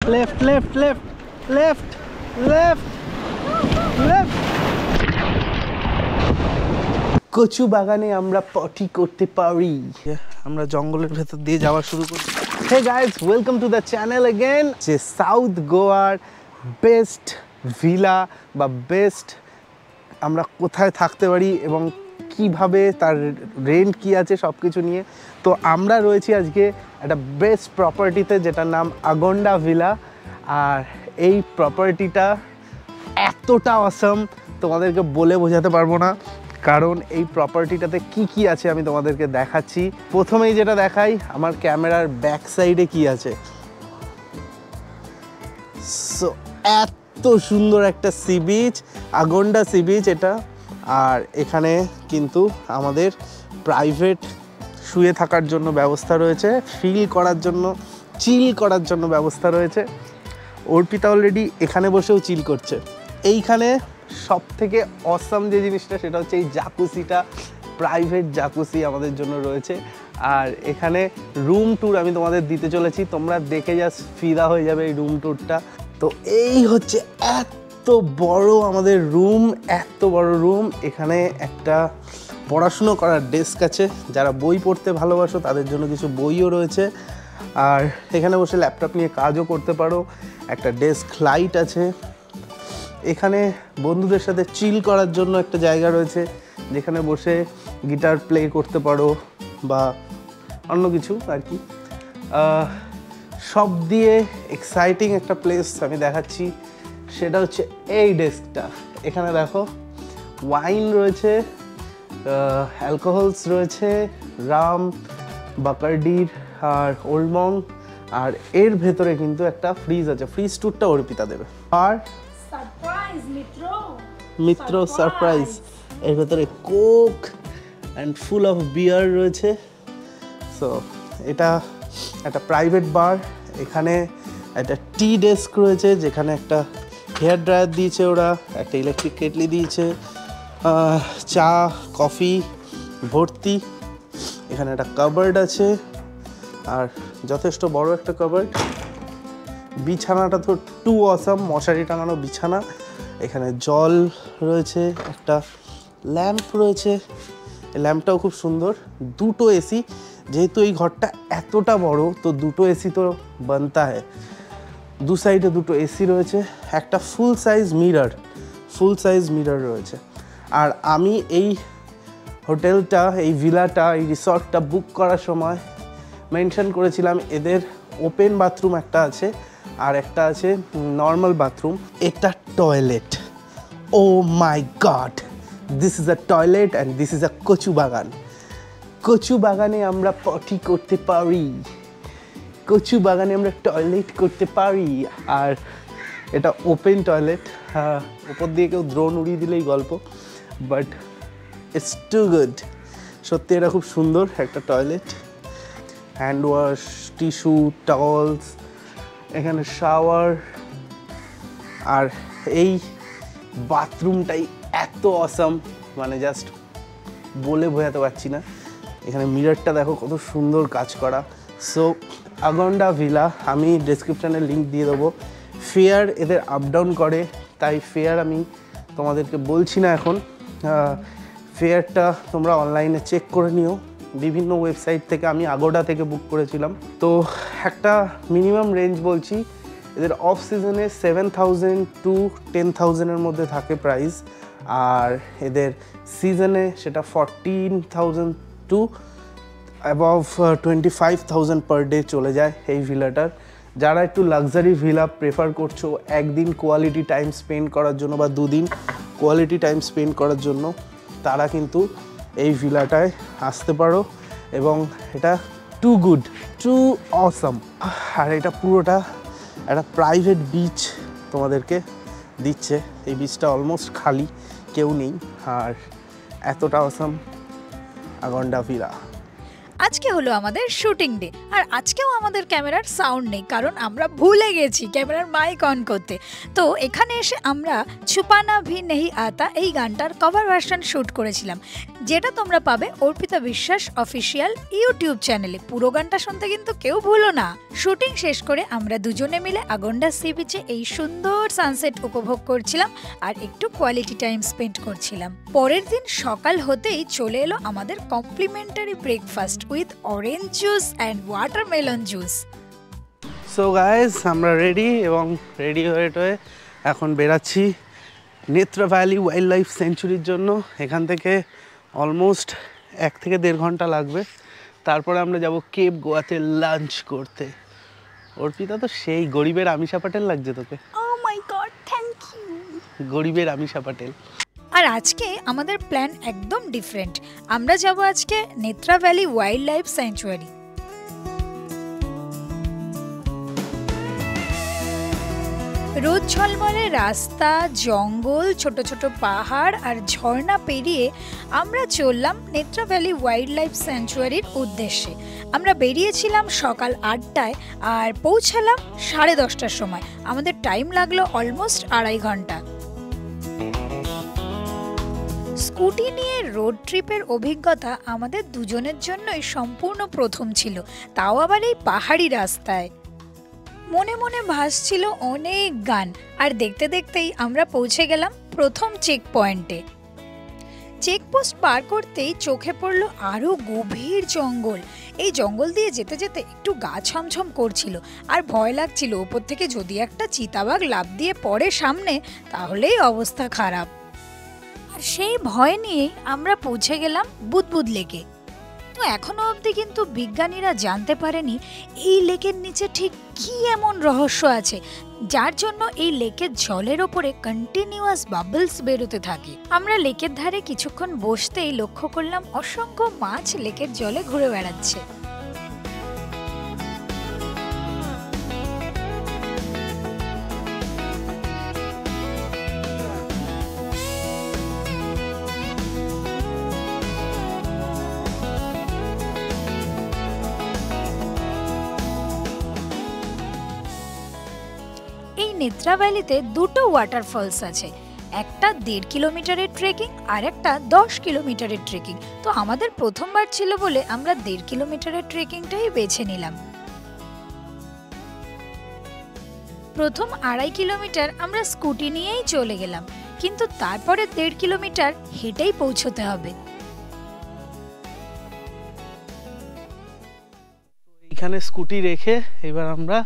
Left, left, left, left, left, left. কচু বাগানে আমরা পটি করতে পারি। আমরা জঙ্গলের ভেতর দিয়ে যাওয়া শুরু করি। Hey guys, welcome to the channel again. যে সাউথ গোয়ার বেস্ট ভিলা বা বেস্ট আমরা কোথায় থাকতে পারি এবং কিভাবে তার রেন্ট কি আছে সব কিছু নিয়ে। তো আমরা রয়েছি আজকে একটা বেস্ট প্রপার্টিতে যেটার নাম আগন্ডা ভিলা। আর এই প্রপার্টিটা এতটা অসাম তোমাদেরকে বলে বোঝাতে পারবো না, কারণ এই প্রপার্টিটাতে কি কি আছে আমি তোমাদেরকে দেখাচ্ছি। প্রথমেই যেটা দেখাই, আমার ক্যামেরার ব্যাক সাইডে কি আছে। সো এত সুন্দর একটা সি বিচ, আগন্ডা সি বিচ এটা। আর এখানে কিন্তু আমাদের প্রাইভেট শুয়ে থাকার জন্য ব্যবস্থা রয়েছে, ফিল করার জন্য, চিল করার জন্য ব্যবস্থা রয়েছে। অর্পিতা অলরেডি এখানে বসেও চিল করছে। এইখানে সব থেকে অসাম যে জিনিসটা সেটা হচ্ছে এই জাকুসিটা, প্রাইভেট জাকুসি আমাদের জন্য রয়েছে। আর এখানে রুম ট্যুর আমি তোমাদের দিতে চলেছি, তোমরা দেখে জাস্ট ফিদা হয়ে যাবে এই রুম ট্যুরটা। তো এই হচ্ছে এত বড় আমাদের রুম, এত বড় রুম। এখানে একটা পড়াশুনো করার ডেস্ক আছে, যারা বই পড়তে ভালোবাসো তাদের জন্য কিছু বইও রয়েছে। আর এখানে বসে ল্যাপটপ নিয়ে কাজও করতে পারো। একটা ডেস্ক লাইট আছে। এখানে বন্ধুদের সাথে চিল করার জন্য একটা জায়গা রয়েছে, যেখানে বসে গিটার প্লে করতে পারো বা অন্য কিছু আর কি। সব দিয়ে এক্সাইটিং একটা প্লেস আমি দেখাচ্ছি, সেটা হচ্ছে এই ডেস্কটা। এখানে দেখো ওয়াইন রয়েছে, অ্যালকোহলস রয়েছে, রাম, বাকার্ডির আর ওল্ড মং। আর এর ভেতরে কিন্তু একটা ফ্রিজ আছে, ফ্রিজ ট্যুরটা অর্পিতা দেবে। আর মিত্র সারপ্রাইজ, এর ভেতরে কোক অ্যান্ড ফুল অফ বিয়ার রয়েছে। সো এটা একটা প্রাইভেট বার। এখানে একটা টি ডেস্ক রয়েছে, যেখানে একটা হেয়ার ড্রায়ার দিয়েছে ওরা, একটা ইলেকট্রিক কেটলি দিয়েছে, চা কফি ভর্তি। এখানে একটা কাবার্ড আছে, আর যথেষ্ট বড় একটা কাবার্ড। বিছানাটা তো টু অসাম, মশারি টাঙানো বিছানা। এখানে জল রয়েছে, একটা ল্যাম্প রয়েছে, এই ল্যাম্পটাও খুব সুন্দর। দুটো এসি, যেহেতু এই ঘরটা এতটা বড় তো দুটো এসি তো বানতা হয়। দু সাইডে দুটো এসি রয়েছে, একটা ফুল সাইজ মিরর রয়েছে। আর আমি এই হোটেলটা, এই ভিলাটা, এই রিসর্টটা বুক করার সময় মেনশন করেছিলাম এদের ওপেন বাথরুম একটা আছে আর একটা আছে নর্মাল বাথরুম। এটা toilet, oh my god, this is a toilet and this is a কচু বাগান। কচু বাগানে আমরা পটি করতে পারি, কচু বাগানে আমরা টয়লেট করতে পারি। আর এটা ওপেন টয়লেট, ওপর দিয়ে কেউ দ্রোণ উড়িয়ে দিলেই গল্প, বাট ইটস টু গুড। সত্যি এটা খুব সুন্দর একটা toilet. Hand wash, tissue, towels, এখানে শাওয়ার। আর এই বাথরুমটাই এত অসাম, মানে জাস্ট বলে বোঝাতে পারছি না। এখানে মিররটা দেখো কত সুন্দর কাজ করা। সো আগন্ডা ভিলা, আমি ডেসক্রিপশানে লিঙ্ক দিয়ে দেবো। ফেয়ার এদের আপ ডাউন করে, তাই ফেয়ার আমি তোমাদেরকে বলছি না এখন। ফেয়ারটা তোমরা অনলাইনে চেক করে নিও, বিভিন্ন ওয়েবসাইট থেকে। আমি আগোডা থেকে বুক করেছিলাম। তো একটা মিনিমাম রেঞ্জ বলছি, এদের অফ সিজনে 7,000 to 10,000-এর মধ্যে থাকে প্রাইস। আর এদের সিজনে সেটা 14,000 to অ্যাবভ 25,000 পার ডে চলে যায় এই ভিলাটার। যারা একটু লাক্সারি ভিলা প্রেফার করছো একদিন কোয়ালিটি টাইম স্পেন্ড করার জন্য বা দুদিন কোয়ালিটি টাইম স্পেন্ড করার জন্য, তারা কিন্তু এই ভিলাটায় আসতে পারো। এবং এটা টু গুড, টু অসাম। আর এটা পুরোটা একটা প্রাইভেট বিচ তোমাদেরকে দিচ্ছে। এই বিচটা অলমোস্ট খালি, কেউ নেই। আর এতটা অসাম আগন্ডা ভিলা। আজকে হলো আমাদের শুটিং ডে, আর আজকেও আমাদের ক্যামেরার সাউন্ড নেই, কারণ আমরা ভুলে গেছি ক্যামেরার মাইক অন করতে। তো এখানে এসে আমরা ছুপানা ভি নেহি আতা এই গানটার কভার ভার্সন শ্যুট করেছিলাম। যেটা তোমরা পাবে অর্পিতা বিশ্বাস অফিসিয়াল ইউটিউব চ্যানেলে। পুরো গানটা শুনতে কিন্তু কেউ ভুলো না। শুটিং শেষ করে আমরা দুজনে মিলে আগন্ডা সি বিচে এই সুন্দর সানসেট উপভোগ করছিলাম আর একটু কোয়ালিটি টাইম স্পেন্ড করছিলাম। পরের দিন সকাল হতেই চলে এলো আমাদের complimentary breakfast with orange juice and watermelon juice. So guys, আমরা রেডি এবং রেডি হয়ে এখন বেরাচ্ছি নেত্রা ভ্যালি ওয়াইল্ড লাইফ সেঞ্চুরির জন্য। এখান থেকে অলমোস্ট 1 থেকে 1.5 ঘন্টা লাগবে। তারপরে আমরা যাব কেপ গোয়াতে লাঞ্চ করতে। অর্পিতা তো সেই গরিবের আমিষা পাটেল লাগছে তোকে। Oh my god, thank you. গরিবের আমিষা পাটেল। আর আজকে আমাদের প্ল্যান একদম ডিফারেন্ট। আমরা যাব আজকে Netra valley wild life sanctuary. রোদ ঝলমলে রাস্তা, জঙ্গল, ছোট ছোট পাহাড় আর ঝর্ণা পেরিয়ে আমরা চললাম নেত্রা ভ্যালি ওয়াইল্ড লাইফ স্যাংচুয়ারির উদ্দেশ্যে। আমরা বেরিয়েছিলাম সকাল 8টায় আর পৌঁছালাম 10:30টার সময়। আমাদের টাইম লাগলো অলমোস্ট 2.5 ঘন্টা। স্কুটি নিয়ে রোড ট্রিপের অভিজ্ঞতা আমাদের দুজনের জন্যই সম্পূর্ণ প্রথম ছিল, তাও আবার এই পাহাড়ি রাস্তায়। মনে মনে ভাসছিল অনেক গান, আর দেখতে দেখতেই আমরা পৌঁছে গেলাম প্রথম চেক পয়েন্টে। চেকপোস্ট পার করতেই চোখে পড়ল আরও গভীর জঙ্গল। এই জঙ্গল দিয়ে যেতে যেতে একটু গা ছমছম করছিল আর ভয় লাগছিল ওপর থেকে যদি একটা চিতাবাঘ লাফ দিয়ে পড়ে সামনে, তাহলেই অবস্থা খারাপ। আর সেই ভয় নিয়েই আমরা পৌঁছে গেলাম বুদবুদ লেকে। তো এখনো অবধি কিন্তু বিজ্ঞানীরা জানতে পারেনি এই লেকের নিচে ঠিক কি এমন রহস্য আছে, যার জন্য এই লেকের জলের ওপরে কন্টিনিউয়াস বাবলস বেরোতে থাকে। আমরা লেকের ধারে কিছুক্ষণ বসতেই লক্ষ্য করলাম অসংখ্য মাছ লেকের জলে ঘুরে বেড়াচ্ছে। নেত্রা ভ্যালিতে দুটো ওয়াটারফলস আছে, একটা 1.5 কিলোমিটারের ট্রেকিং আর একটা 10 কিলোমিটারের ট্রেকিং। তো আমাদের প্রথমবার ছিল বলে আমরা 1.5 কিলোমিটারের ট্রেকিংটাই বেছে নিলাম। প্রথম 2.5 কিলোমিটার আমরা স্কুটি নিয়েই চলে গেলাম, কিন্তু তারপরে 1.5 কিলোমিটার হেঁটেই পৌঁছতে হবে। এখানে স্কুটি রেখে এবার আমরা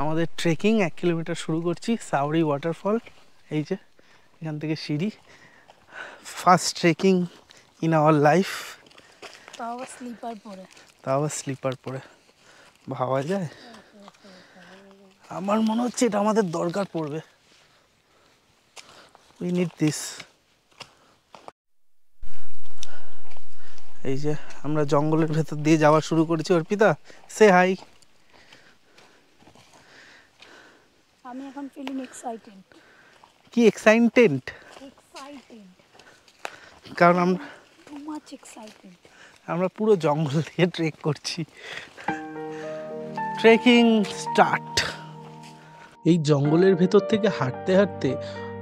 আমাদের ট্রেকিং 1 কিলোমিটার শুরু করছি। সাউরি ওয়াটারফল, এই যে এখান থেকে সিঁড়ি। First trekking in our life. তাও স্লিপার পরে ভাবা যায়? আমার মনে হচ্ছে এটা আমাদের দরকার পড়বে। We need this. এই যে আমরা জঙ্গলের ভেতর দিয়ে যাওয়া শুরু করেছি। অর্পিতা, সে হাই। আমি এখন ফিলিং এক্সাইটেড। কি এক্সাইটেড? কারণ আমরা পুরো জঙ্গল দিয়ে ট্রেক করছি। Trekking start. এই জঙ্গলের ভেতর থেকে হাঁটতে হাঁটতে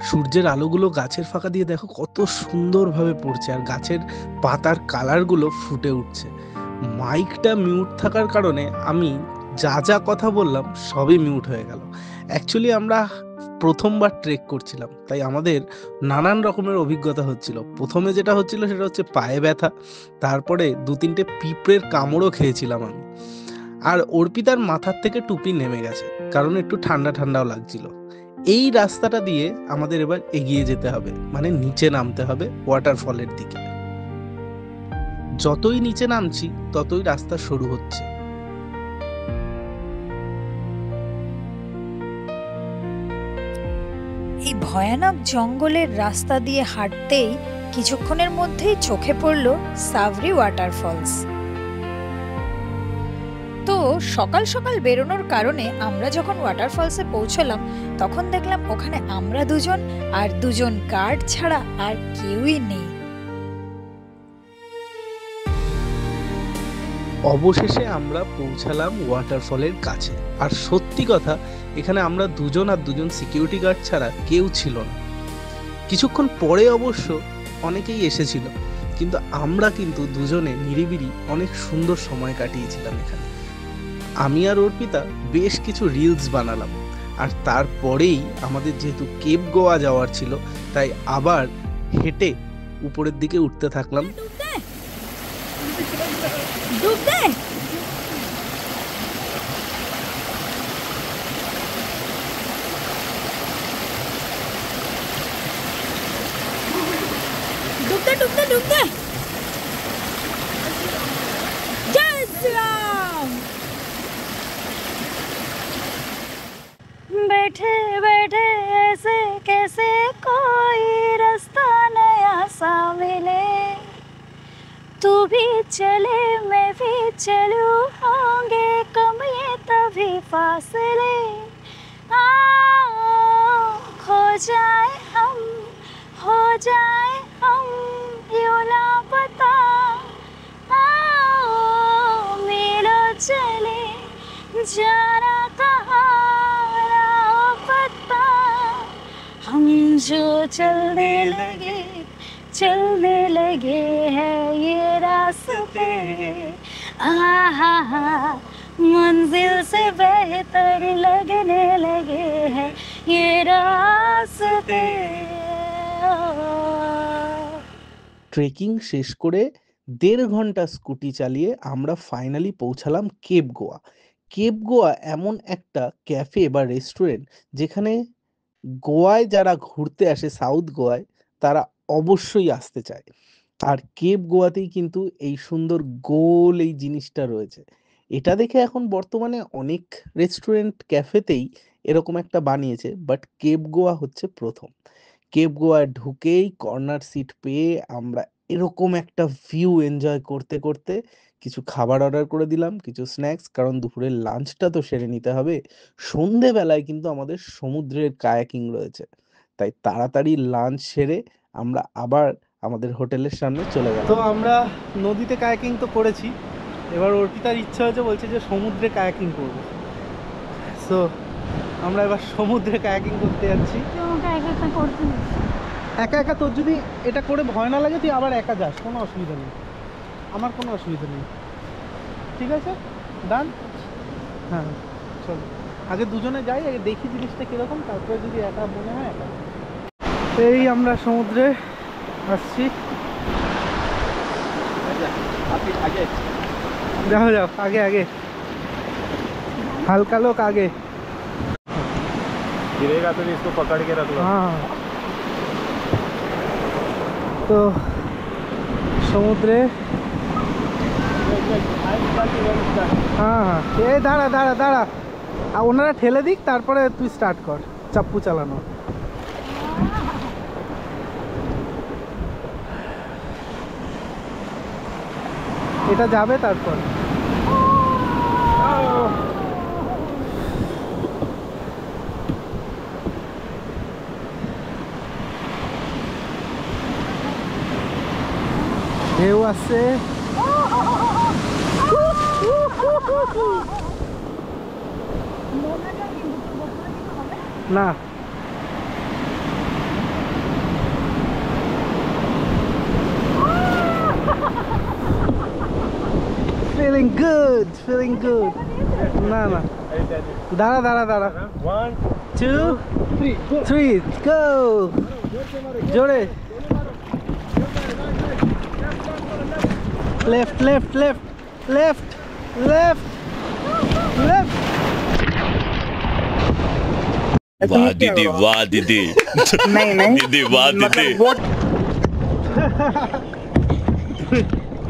সূর্যের আলোগুলো গাছের ফাঁকা দিয়ে দেখো কত সুন্দরভাবে পড়ছে, আর গাছের পাতার কালারগুলো ফুটে উঠছে। মাইকটা মিউট থাকার কারণে আমি যা যা কথা বললাম সবই মিউট হয়ে গেল। অ্যাকচুয়ালি আমরা প্রথমবার ট্রেক করছিলাম, তাই আমাদের নানান রকমের অভিজ্ঞতা হচ্ছিল। প্রথমে যেটা হচ্ছিল সেটা হচ্ছে পায়ে ব্যথা, তারপরে 2-3টে পিঁপড়ের কামড়ও খেয়েছিলাম আমি। আর অর্পিতার মাথার থেকে টুপি নেমে গেছে, কারণ একটু ঠান্ডা ঠান্ডাও লাগছিল। এই রাস্তাটা দিয়ে আমাদের এবার এগিয়ে যেতে হবে, মানে নিচে নামতে হবে ওয়াটারফলের দিকে। যতই নিচে নামছি ততই রাস্তা সরু হচ্ছে। এই ভয়ানক জঙ্গলের রাস্তা দিয়ে হাঁটতেই কিছুক্ষণের মধ্যেই চোখে পড়ল সাভরি ওয়াটারফলস। তো সকাল সকাল বেরোনোর কারণে আমরা যখন ওয়াটারফলসে পৌঁছলাম তখন দেখলাম ওখানে আমরা দুজন আর 2জন গার্ড ছাড়া আর কেউই নেই। অবশেষে আমরা পৌঁছালাম ওয়াটারফলের কাছে। আর সত্যি কথা, এখানে আমরা 2জন আর 2জন সিকিউরিটি গার্ড ছাড়া কেউ ছিল না। কিছুক্ষণ পরে অবশ্য অনেকেই এসেছিল, কিন্তু আমরা কিন্তু দুজনে নিরিবিলি অনেক সুন্দর সময় কাটিয়েছিলাম এখানে। আমি আর অর্পিতা বেশ কিছু রিলস বানালাম, আর তারপরেই আমাদের যেহেতু কেপ গোয়া যাওয়ার ছিল তাই আবার হেঁটে উপরের দিকে উঠতে থাকলাম। बैठे बैठे ऐसे कैसे कोई रास्ता नया सा मिले, तू भी चले मैं भी चलूं, होंगे कम ये तभी फासले, खो जाए हम हो जाए हम यूं ना पता, मिलो चले जाना कहाँ पता, हम जो चलने लगे हैं ये रास्ते, मंजिल से बेहतर लगने लगे हैं ये रास्ते। ট্রেকিং শেষ করে 1.5 ঘন্টা স্কুটি চালিয়ে আমরা ফাইনালি পৌঁছালাম কেপ গোয়া। কেপ গোয়া এমন একটা ক্যাফে বা রেস্টুরেন্ট যেখানে গোয়ায় যারা ঘুরতে আসে, সাউথ গোয়ায়, তারা অবশ্যই আসতে চায়। আর কেপ গোয়াতেই কিন্তু এই সুন্দর গোল এই জিনিসটা রয়েছে। এটা দেখে এখন বর্তমানে অনেক রেস্টুরেন্ট ক্যাফেতেই এরকম একটা বানিয়েছে, বাট কেপ গোয়া হচ্ছে প্রথম। কেপ গোয়ায় ঢুকেই কর্নার সিট পেয়ে আমরা এরকম একটা ভিউ এনজয় করতে করতে কিছু খাবার অর্ডার করে দিলাম, কিছু স্ন্যাক্স, কারণ দুপুরের লাঞ্চটা তো সেরে নিতে হবে। সন্ধেবেলায় কিন্তু আমাদের সমুদ্রের কায়াকিং রয়েছে, তাই তাড়াতাড়ি লাঞ্চ সেরে আমরা আবার আমাদের হোটেলের সামনে চলে গেলাম। তো আমরা নদীতে কায়াকিং তো করেছি, এবার অর্পিতার ইচ্ছা হয়েছে, বলছে যে সমুদ্রে কায়াকিং করবো। সো আমরা এবার সমুদ্রে কায়াকিং করতে যাচ্ছি। একা একা তোর যদি এটা করে ভয় না লাগে তুই আবার একা যাস, কোনো অসুবিধা নেই, আমার কোনো অসুবিধা নেই, ঠিক আছে? ডান? হ্যাঁ চলো, আগে দুজনে যাই, আগে দেখি জিনিসটা কীরকম, তারপরে যদি একা মনে হয় একা। এই আমরা সমুদ্রে আসছি, যাও যাও আগে আগে, हल्का लोग आगे गिरेगा तो इसको पकड़ के रख लो। हाँ तो সমুদ্রে হ্যাঁ হ্যাঁ এই দাঁড়া দাঁড়া দাঁড়া, আর ওনারা ঠেলে দিক তারপরে তুই স্টার্ট কর চাপ্পু চালানো। এটা যাবে তারপর ঢেউ আসছে, না feeling good, feeling good. না না দাঁড়া দাঁড়া দাঁড়া, 1 2 3 go, জোরে, left left left left left left। वाह दीदी वाह दीदी, नहीं नहीं दीदी वाह दीदी।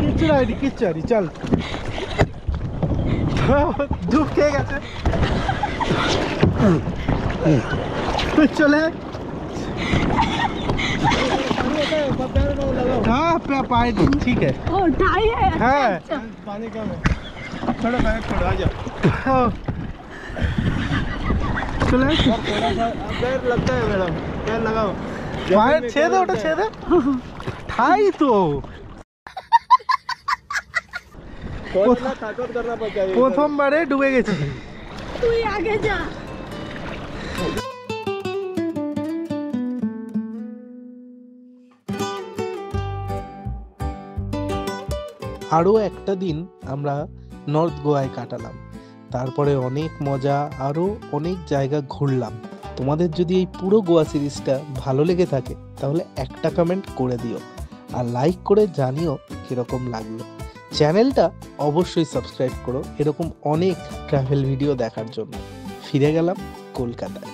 কিচ্ছু নাই কিচ্ছু নাই, চল ধূপ খেয়ে গেছে চলে। हाँ पाए ठीक है, हाँ पानी कम है, थोड़ा बैग छोड़ आ जाओ। चले थोड़ा सा पैर लगता है मैडम, पैर लगाओ, पाए छेद ওটা छेद ঠাই তো ताकत करना पड़ता है। প্রথমবারে ডুবে গেছি। তুই আগে যা। আরও একটা দিন আমরা নর্থ গোয়ায় কাটালাম। তারপরে অনেক মজা, আরও অনেক জায়গা ঘুরলাম। তোমাদের যদি এই পুরো গোয়া সিরিজটা ভালো লেগে থাকে তাহলে একটা কমেন্ট করে দিও, আর লাইক করে জানিও কীরকম লাগলো। চ্যানেলটা অবশ্যই সাবস্ক্রাইব করো এরকম অনেক ট্রাভেল ভিডিও দেখার জন্য। ফিরে গেলাম কলকাতায়।